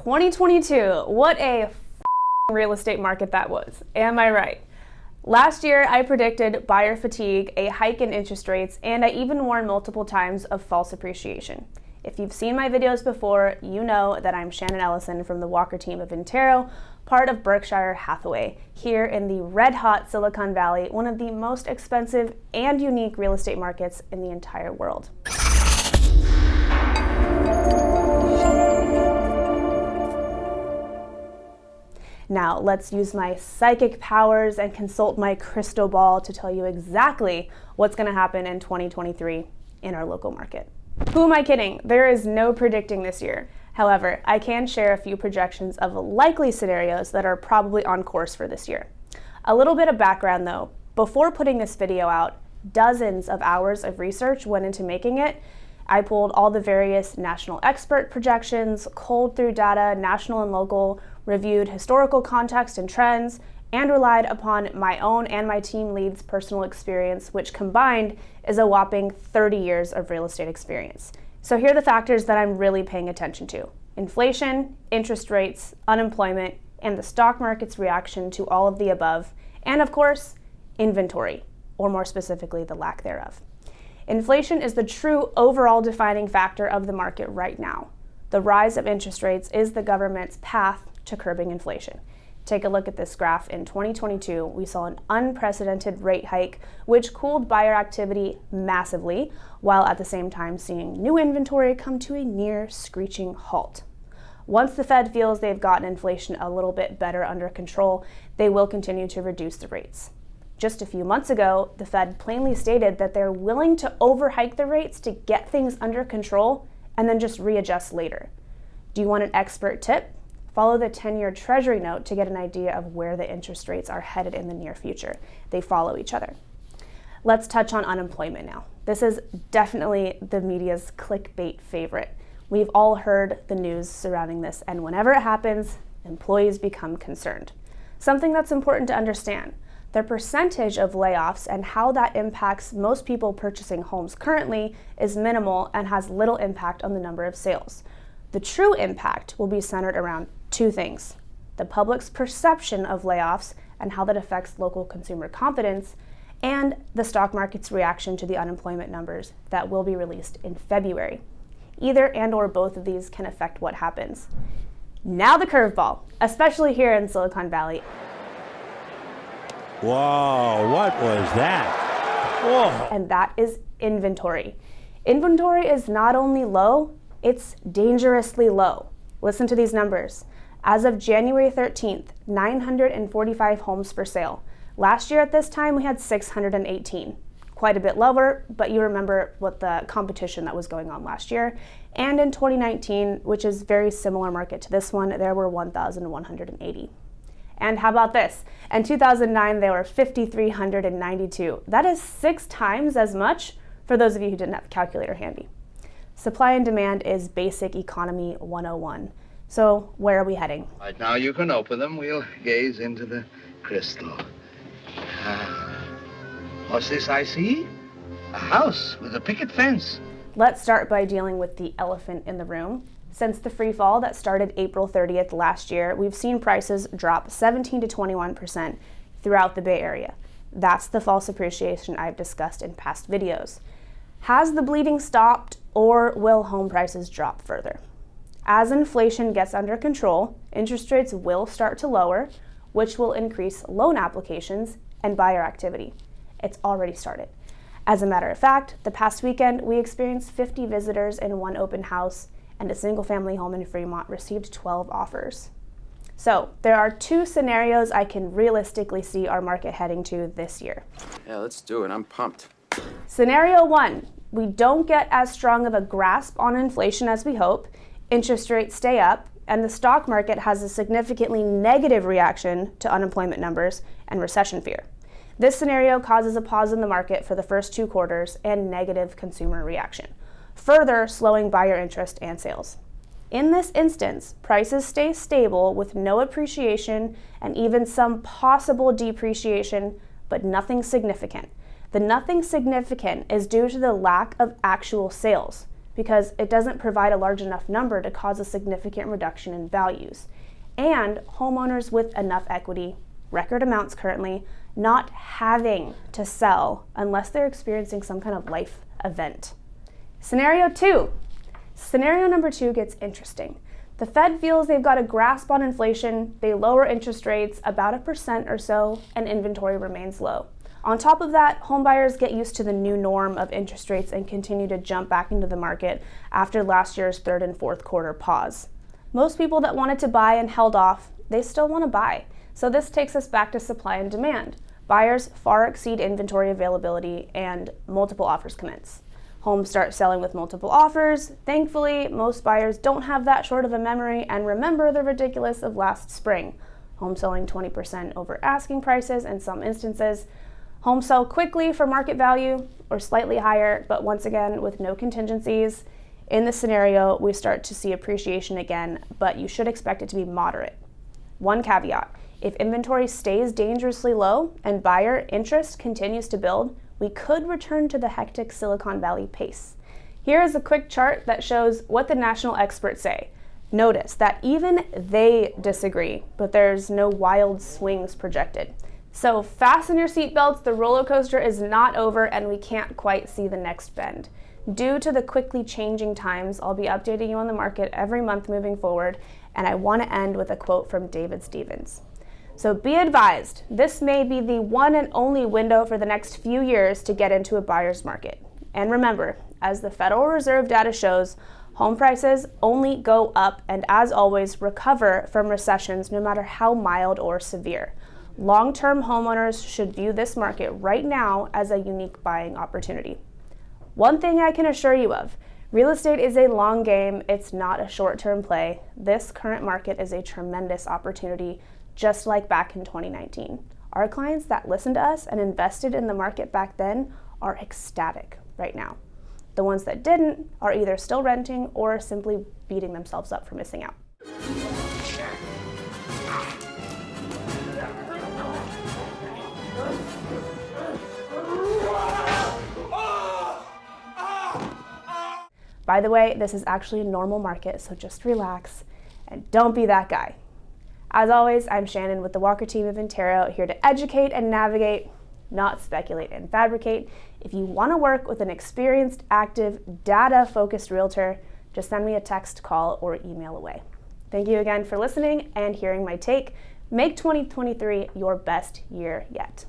2022, what a real estate market that was. Am I right? Last year, I predicted buyer fatigue, a hike in interest rates, and I even warned multiple times of false appreciation. If you've seen my videos before, you know that I'm Shannon Ellison from the Walker team of Intero, part of Berkshire Hathaway, here in the red-hot Silicon Valley, one of the most expensive and unique real estate markets in the entire world. Now, let's use my psychic powers and consult my crystal ball to tell you exactly what's going to happen in 2023 in our local market. Who am I kidding? There is no predicting this year. However, I can share a few projections of likely scenarios that are probably on course for this year. A little bit of background though. Before putting this video out, dozens of hours of research went into making it. I pulled all the various national expert projections, culled through data, national and local, reviewed historical context and trends, and relied upon my own and my team lead's personal experience, which combined is a whopping 30 years of real estate experience. So here are the factors that I'm really paying attention to: inflation, interest rates, unemployment, and the stock market's reaction to all of the above, and of course, inventory, or more specifically, the lack thereof. Inflation is the true overall defining factor of the market right now. The rise of interest rates is the government's path to curbing inflation. Take a look at this graph. In 2022, we saw an unprecedented rate hike, which cooled buyer activity massively, while at the same time seeing new inventory come to a near screeching halt. Once the Fed feels they've gotten inflation a little bit better under control, they will continue to reduce the rates. Just a few months ago, the Fed plainly stated that they're willing to overhike the rates to get things under control and then just readjust later. Do you want an expert tip? Follow the 10-year Treasury note to get an idea of where the interest rates are headed in the near future. They follow each other. Let's touch on unemployment now. This is definitely the media's clickbait favorite. We've all heard the news surrounding this, and whenever it happens, employees become concerned. Something that's important to understand: the percentage of layoffs and how that impacts most people purchasing homes currently is minimal and has little impact on the number of sales. The true impact will be centered around two things: the public's perception of layoffs and how that affects local consumer confidence, and the stock market's reaction to the unemployment numbers that will be released in February. Either and or both of these can affect what happens. Now the curveball, especially here in Silicon Valley. Whoa, what was that? Whoa. And that is inventory. Inventory is not only low, it's dangerously low. Listen to these numbers. As of January 13th, 945 homes for sale. Last year at this time, we had 618. Quite a bit lower, but you remember what the competition that was going on last year. And in 2019, which is very similar market to this one, there were 1,180. And how about this? In 2009, there were 5,392. That is 6 times as much, for those of you who didn't have a calculator handy. Supply and demand is basic economy 101. So where are we heading? Right now you can open them. We'll gaze into the crystal. What's this I see? A house with a picket fence. Let's start by dealing with the elephant in the room. Since the free fall that started April 30th last year, we've seen prices drop 17 to 21% throughout the Bay Area. That's the false appreciation I've discussed in past videos. Has the bleeding stopped, or will home prices drop further? As inflation gets under control, interest rates will start to lower, which will increase loan applications and buyer activity. It's already started. As a matter of fact, the past weekend, we experienced 50 visitors in one open house, and a single-family home in Fremont received 12 offers. So there are 2 scenarios I can realistically see our market heading to this year. Yeah, let's do it. I'm pumped. Scenario 1, we don't get as strong of a grasp on inflation as we hope, interest rates stay up, and the stock market has a significantly negative reaction to unemployment numbers and recession fear. This scenario causes a pause in the market for the first 2 quarters and negative consumer reaction, further slowing buyer interest and sales. In this instance, prices stay stable with no appreciation and even some possible depreciation, but nothing significant. The nothing significant is due to the lack of actual sales, because it doesn't provide a large enough number to cause a significant reduction in values. And homeowners with enough equity, record amounts currently, not having to sell unless they're experiencing some kind of life event. Scenario 2. Scenario number 2 gets interesting. The Fed feels they've got a grasp on inflation, they lower interest rates about 1% or so, and inventory remains low. On top of that, homebuyers get used to the new norm of interest rates and continue to jump back into the market after last year's third and fourth quarter pause. Most people that wanted to buy and held off, they still want to buy. So this takes us back to supply and demand. Buyers far exceed inventory availability and multiple offers commence. Homes start selling with multiple offers. Thankfully, most buyers don't have that short of a memory and remember the ridiculous of last spring. Homes selling 20% over asking prices in some instances. Homes sell quickly for market value or slightly higher, but once again with no contingencies. In this scenario, we start to see appreciation again, but you should expect it to be moderate. One caveat, if inventory stays dangerously low and buyer interest continues to build, we could return to the hectic Silicon Valley pace. Here is a quick chart that shows what the national experts say. Notice that even they disagree, but there's no wild swings projected. So fasten your seatbelts, the roller coaster is not over and we can't quite see the next bend. Due to the quickly changing times, I'll be updating you on the market every month moving forward, and I want to end with a quote from David Stevens. So be advised, this may be the one and only window for the next few years to get into a buyer's market. And remember, as the Federal Reserve data shows, home prices only go up and, as always, recover from recessions no matter how mild or severe. Long-term homeowners should view this market right now as a unique buying opportunity. One thing I can assure you of, real estate is a long game, it's not a short-term play. This current market is a tremendous opportunity, just like back in 2019. Our clients that listened to us and invested in the market back then are ecstatic right now. The ones that didn't are either still renting or simply beating themselves up for missing out. By the way, this is actually a normal market, so just relax and don't be that guy. As always, I'm Shannon with the Walker team of Intero, here to educate and navigate, not speculate and fabricate. If you want to work with an experienced, active, data-focused realtor, just send me a text, call, or email away. Thank you again for listening and hearing my take. Make 2023 your best year yet.